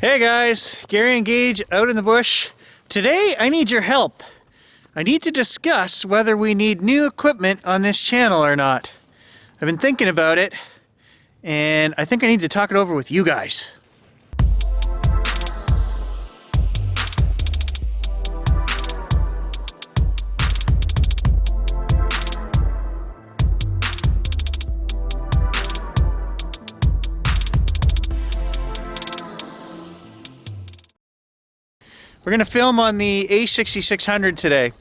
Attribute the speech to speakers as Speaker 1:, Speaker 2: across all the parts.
Speaker 1: Hey guys, Gary and Gage out in the bush. Today I need your help. I need to discuss whether we need new equipment on this channel or not. I've been thinking about it, and I think I need to talk it over with you guys. We're gonna film on the A6600 today.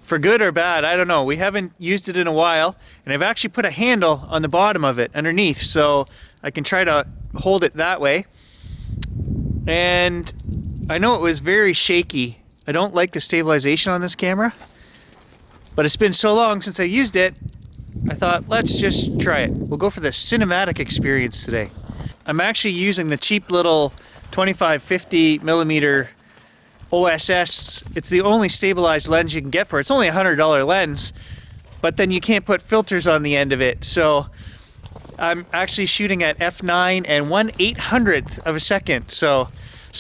Speaker 1: For good or bad, I don't know. We haven't used it in a while, and I've actually put a handle on the bottom of it underneath, so I can try to hold it that way. And I know it was very shaky. I don't like the stabilization on this camera, but it's been so long since I used it, I thought, let's just try it. We'll go for the cinematic experience today. I'm actually using the cheap little 25-50mm OSS. It's the only stabilized lens you can get for it. It's only a $100 lens, but then you can't put filters on the end of it. So I'm actually shooting at f9 and 1/800th of a second. So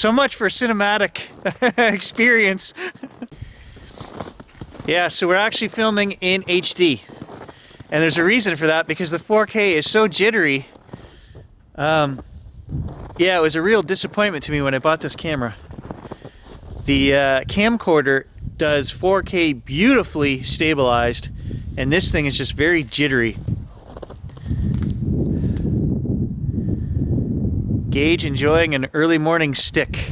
Speaker 1: much for cinematic experience. Yeah, so we're actually filming in HD. And there's a reason for that, because the 4K is so jittery. Yeah, it was a real disappointment to me when I bought this camera. The camcorder does 4K beautifully stabilized, and this thing is just very jittery. Gage enjoying an early morning stick.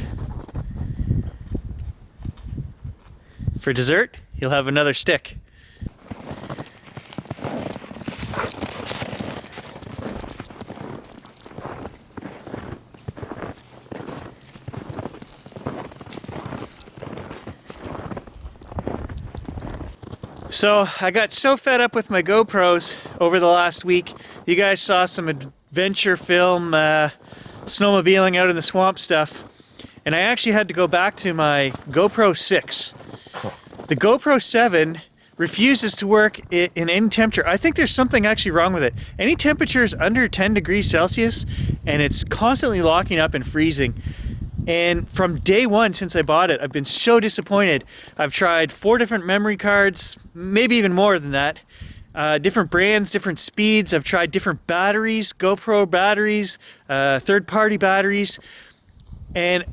Speaker 1: For dessert, he'll have another stick. So I got so fed up with my GoPros over the last week. You guys saw some adventure film, snowmobiling out in the swamp stuff. And I actually had to go back to my GoPro 6. The GoPro 7 refuses to work in any temperature. I think there's something actually wrong with it. Any temperatures under 10 degrees Celsius, and it's constantly locking up and freezing. And from day one since I bought it, I've been so disappointed. I've tried 4 different memory cards, maybe even more than that. Different brands, different speeds. I've tried different batteries, GoPro batteries, third-party batteries. And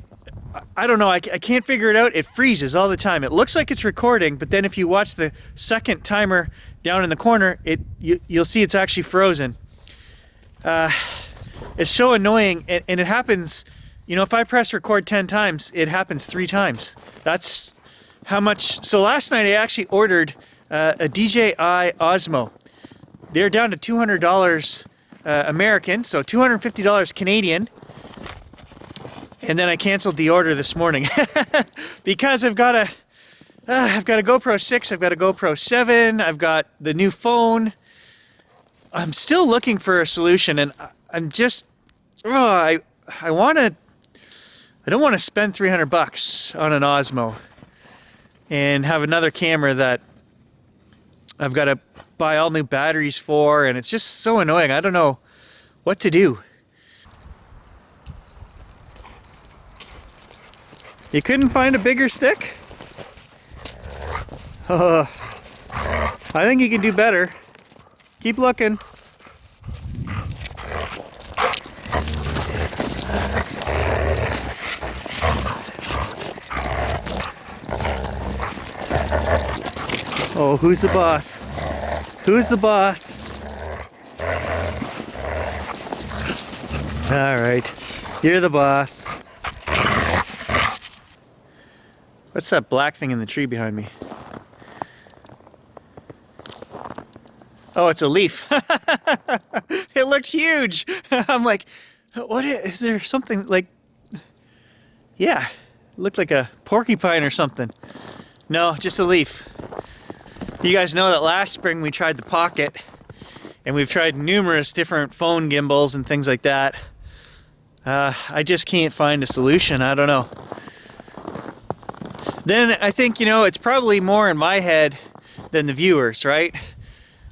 Speaker 1: I don't know, I can't figure it out. It freezes all the time. It looks like it's recording, but then if you watch the second timer down in the corner, you'll see it's actually frozen. It's so annoying, and it happens. You know, if I press record 10 times, it happens 3 times. That's how much. So last night I actually ordered a DJI Osmo. They're down to $200 American, so $250 Canadian. And then I canceled the order this morning because I've got a GoPro 6, I've got a GoPro 7, I've got the new phone. I'm still looking for a solution, and I'm just, I don't want to spend $300 on an Osmo and have another camera that I've got to buy all new batteries for, and it's just so annoying. I don't know what to do. You couldn't find a bigger stick? I think you can do better. Keep looking. Oh, who's the boss? Who's the boss? All right, you're the boss. What's that black thing in the tree behind me? Oh, it's a leaf. It looked huge. I'm like, what is there something like, yeah, it looked like a porcupine or something. No, just a leaf. You guys know that last spring we tried the Pocket, and we've tried numerous different phone gimbals and things like that. I just can't find a solution. I don't know. Then I think, you know, it's probably more in my head than the viewers, right?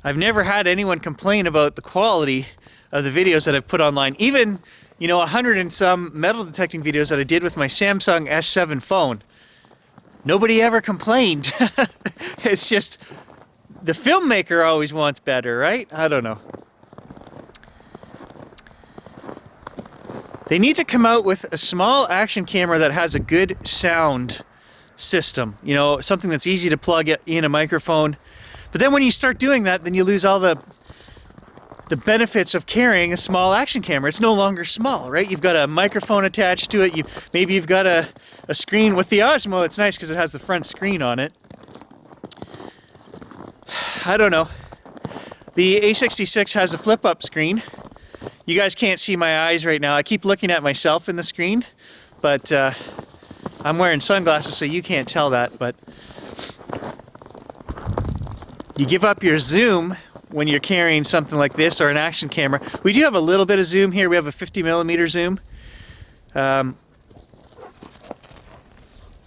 Speaker 1: I've never had anyone complain about the quality of the videos that I've put online. Even you know, 100 and some metal detecting videos that I did with my Samsung S7 phone. Nobody ever complained. It's just the filmmaker always wants better, right? I don't know. They need to come out with a small action camera that has a good sound system. You know, something that's easy to plug in a microphone. But then when you start doing that, then you lose all the benefits of carrying a small action camera. It's no longer small, right? You've got a microphone attached to it. Maybe you've got a screen. With the Osmo, it's nice because it has the front screen on it. I don't know. The A66 has a flip-up screen. You guys can't see my eyes right now. I keep looking at myself in the screen, but I'm wearing sunglasses, so you can't tell that. But you give up your zoom when you're carrying something like this or an action camera. We do have a little bit of zoom here. We have a 50mm zoom.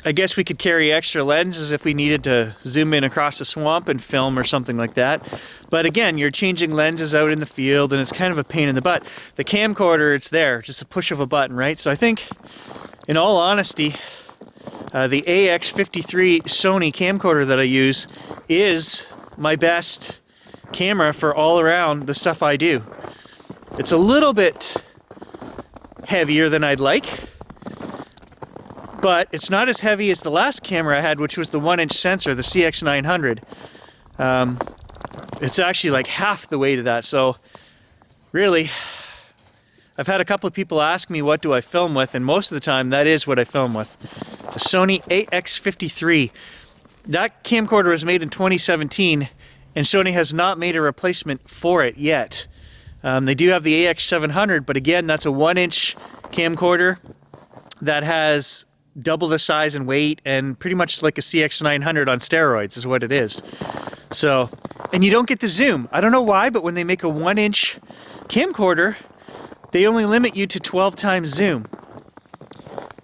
Speaker 1: I guess we could carry extra lenses if we needed to zoom in across a swamp and film or something like that. But again, you're changing lenses out in the field and it's kind of a pain in the butt. The camcorder, it's there, just a push of a button, right? So I think, in all honesty, the AX53 Sony camcorder that I use is my best camera for all around the stuff I do. It's a little bit heavier than I'd like, but it's not as heavy as the last camera I had, which was the 1-inch sensor, the CX900. It's actually like half the weight of that. So really, I've had a couple of people ask me what do I film with, and most of the time that is what I film with. The Sony AX53. That camcorder was made in 2017, and Sony has not made a replacement for it yet. They do have the AX700, but again, that's a 1-inch camcorder that has double the size and weight, and pretty much like a CX900 on steroids is what it is. So, and you don't get the zoom. I don't know why, but when they make a 1-inch camcorder, they only limit you to 12 times zoom.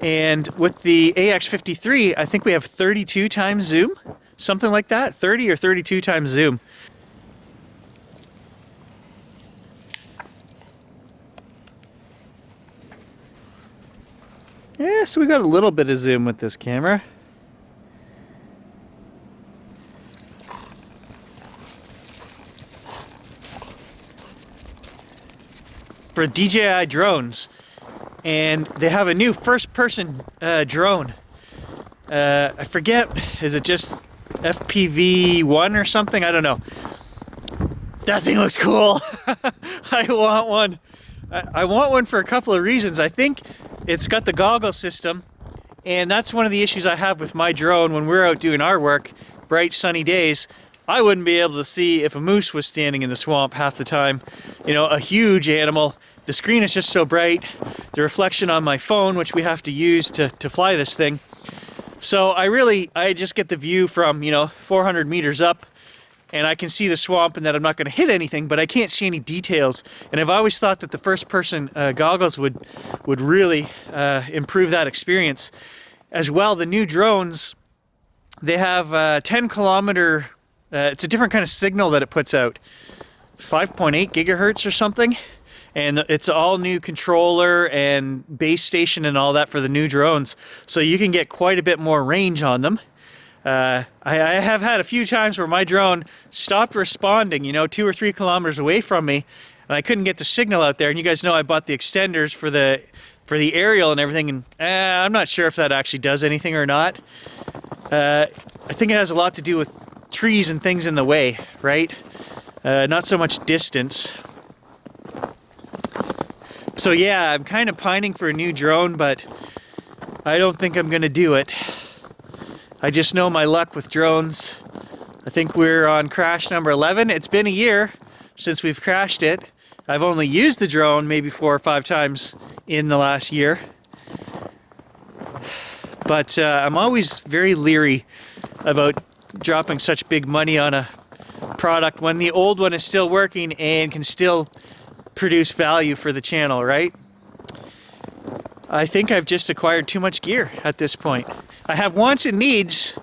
Speaker 1: And with the AX53, I think we have 32 times zoom, something like that, 30 or 32 times zoom. Yeah, so we got a little bit of zoom with this camera. For DJI drones, and they have a new first-person drone. I forget, is it just FPV-1 or something? I don't know. That thing looks cool. I want one. I want one for a couple of reasons. I think it's got the goggle system, and that's one of the issues I have with my drone. When we're out doing our work, bright sunny days, I wouldn't be able to see if a moose was standing in the swamp half the time. You know, a huge animal. The screen is just so bright. The reflection on my phone, which we have to use to fly this thing. So I just get the view from, you know, 400 meters up, and I can see the swamp and that I'm not going to hit anything, but I can't see any details. And I've always thought that the first-person goggles would really improve that experience. As well, the new drones, they have 10-kilometer, it's a different kind of signal that it puts out, 5.8 gigahertz or something. And it's all new controller and base station and all that for the new drones. So you can get quite a bit more range on them. I have had a few times where my drone stopped responding, you know, 2 or 3 kilometers away from me, and I couldn't get the signal out there. And you guys know I bought the extenders for the aerial and everything, and I'm not sure if that actually does anything or not. I think it has a lot to do with trees and things in the way, right? Not so much distance. So yeah, I'm kind of pining for a new drone, but I don't think I'm gonna do it. I just know my luck with drones. I think we're on crash number 11. It's been a year since we've crashed it. I've only used the drone maybe 4 or 5 times in the last year. But I'm always very leery about dropping such big money on a product when the old one is still working and can still produce value for the channel, right? I think I've just acquired too much gear at this point. I have wants and needs,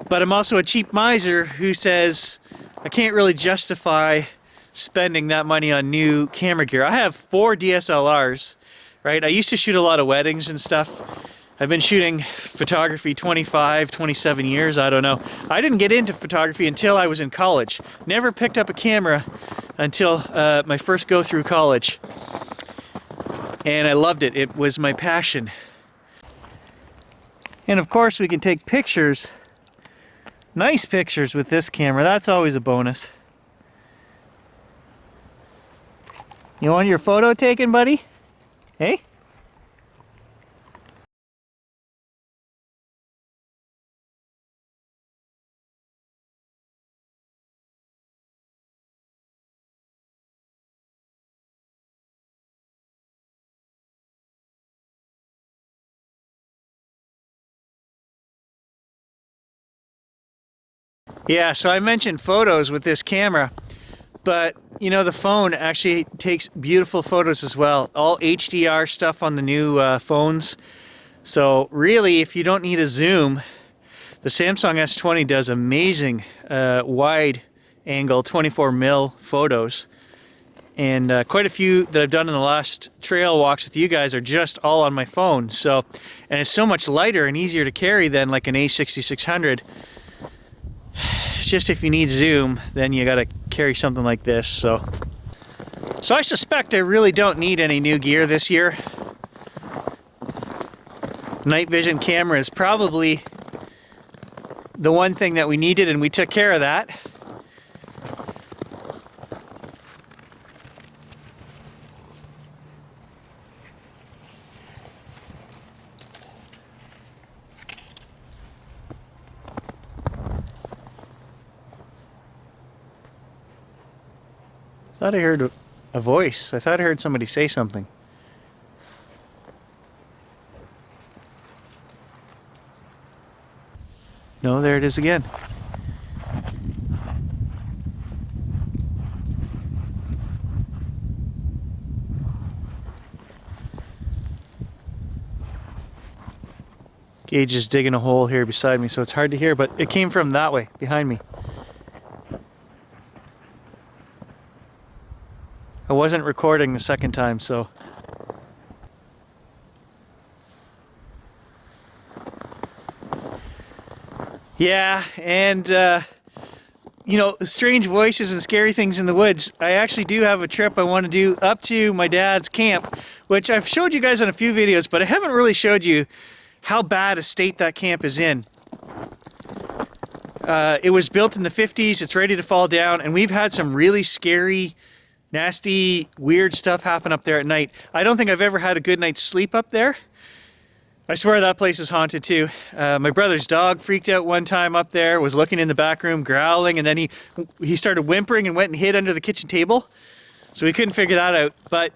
Speaker 1: but I'm also a cheap miser who says I can't really justify spending that money on new camera gear. I have 4 DSLRs, right? I used to shoot a lot of weddings and stuff. I've been shooting photography 25, 27 years, I don't know. I didn't get into photography until I was in college. Never picked up a camera until my first go through college. And I loved it. It was my passion. And of course we can take pictures, nice pictures with this camera. That's always a bonus. You want your photo taken, buddy? Hey? Yeah, so I mentioned photos with this camera, but you know, the phone actually takes beautiful photos as well. All HDR stuff on the new phones. So really, if you don't need a zoom, the Samsung S20 does amazing wide angle 24mm photos. And quite a few that I've done in the last trail walks with you guys are just all on my phone. So, and it's so much lighter and easier to carry than like an A6600. It's just if you need zoom, then you gotta carry something like this. So I suspect I really don't need any new gear this year. Night vision camera is probably the one thing that we needed, and we took care of that. I thought I heard a voice. I thought I heard somebody say something. No, there it is again. Gage is digging a hole here beside me, so it's hard to hear, but it came from that way, behind me. I wasn't recording the second time, so. Yeah, and you know, strange voices and scary things in the woods. I actually do have a trip I want to do up to my dad's camp, which I've showed you guys on a few videos, but I haven't really showed you how bad a state that camp is in. It was built in the 50s, it's ready to fall down, and we've had some really scary, nasty, weird stuff happen up there at night. I don't think I've ever had a good night's sleep up there. I swear that place is haunted too. My brother's dog freaked out one time up there, was looking in the back room, growling, and then he started whimpering and went and hid under the kitchen table. So we couldn't figure that out. But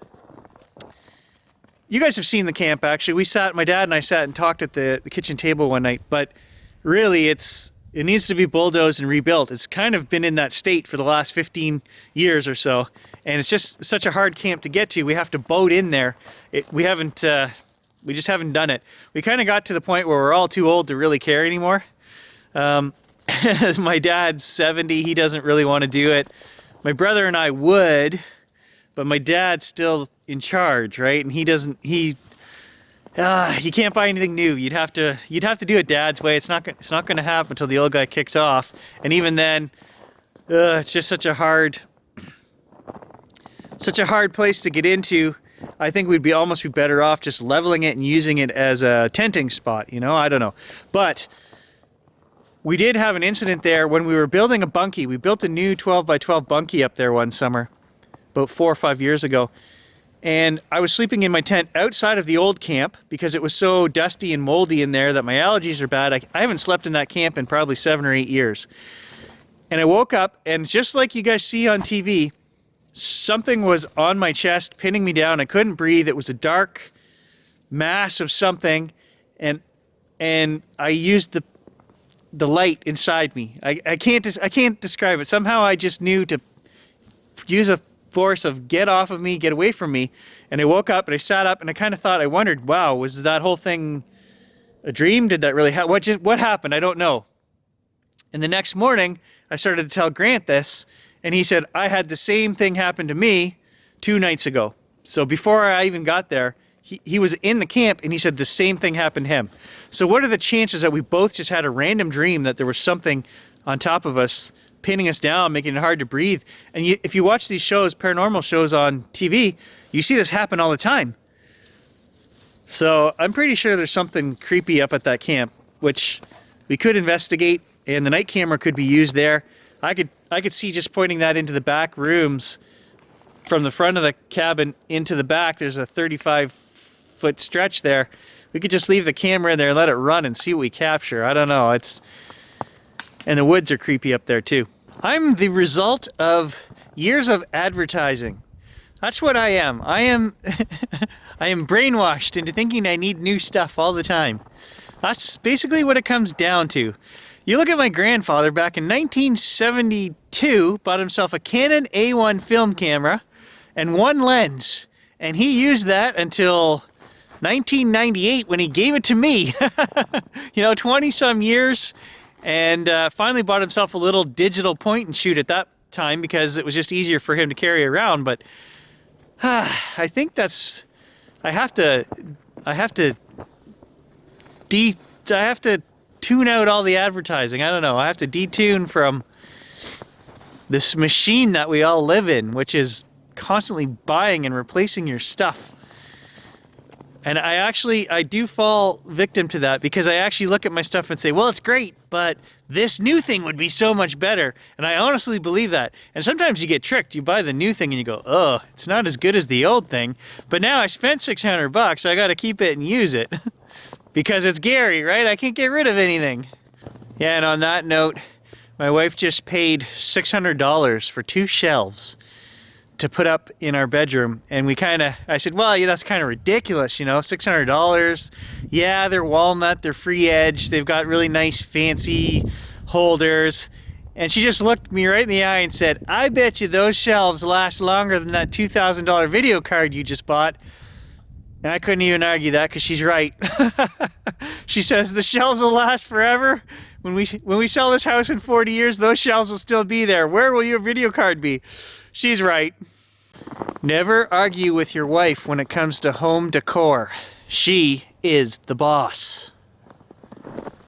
Speaker 1: you guys have seen the camp actually. My dad and I sat and talked at the kitchen table one night, but really it needs to be bulldozed and rebuilt. It's kind of been in that state for the last 15 years or so. And it's just such a hard camp to get to. We have to boat in there. We just haven't done it. We kind of got to the point where we're all too old to really care anymore. My dad's 70, he doesn't really want to do it. My brother and I would, but my dad's still in charge, right? And you can't buy anything new. You'd have to do it Dad's way. It's not going to happen until the old guy kicks off. And even then, it's just such a hard place to get into. I think we'd almost be better off just leveling it and using it as a tenting spot, you know? I don't know. But we did have an incident there when we were building a bunkie. We built a new 12 by 12 bunkie up there one summer, about 4 or 5 years ago. And I was sleeping in my tent outside of the old camp because it was so dusty and moldy in there that my allergies are bad. I haven't slept in that camp in probably 7 or 8 years. And I woke up, and just like you guys see on TV, something was on my chest, pinning me down. I couldn't breathe. It was a dark mass of something, and I used the light inside me. I can't describe it. Somehow I just knew to use a force of get off of me, get away from me. And I woke up and I sat up and I wondered, wow, was that whole thing a dream? Did that really happen? What happened? I don't know. And the next morning I started to tell Grant this, And he said, I had the same thing happen to me 2 nights ago. So before I even got there, he was in the camp and he said the same thing happened to him. So what are the chances that we both just had a random dream that there was something on top of us, pinning us down, making it hard to breathe? And if you watch these shows, paranormal shows on TV, you see this happen all the time. So I'm pretty sure there's something creepy up at that camp, which we could investigate, and the night camera could be used there. I could see just pointing that into the back rooms from the front of the cabin into the back. There's a 35-foot stretch there. We could just leave the camera in there and let it run and see what we capture. I don't know. And the woods are creepy up there too. I'm the result of years of advertising. That's what I am. I am brainwashed into thinking I need new stuff all the time. That's basically what it comes down to. You look at my grandfather back in 1972, bought himself a Canon A1 film camera and one lens. And he used that until 1998 when he gave it to me. 20 some years. And finally bought himself a little digital point and shoot at that time because it was just easier for him to carry around. But I think I have to tune out all the advertising. I don't know. I have to detune from this machine that we all live in, which is constantly buying and replacing your stuff. And I do fall victim to that because I actually look at my stuff and say, well, it's great, but this new thing would be so much better. And I honestly believe that. And sometimes you get tricked. You buy the new thing and you go, oh, it's not as good as the old thing. But now I spent $600, so I got to keep it and use it. Because it's Gary, right? I can't get rid of anything. Yeah, and on that note, my wife just paid $600 for 2 shelves to put up in our bedroom. And I said, well, yeah, that's kind of ridiculous, $600. Yeah, they're walnut, they're free edge, they've got really nice fancy holders. And she just looked me right in the eye and said, I bet you those shelves last longer than that $2,000 video card you just bought. And I couldn't even argue that because she's right. She says the shelves will last forever. When we sell this house in 40 years, those shelves will still be there. Where will your video card be? She's right. Never argue with your wife when it comes to home decor. She is the boss.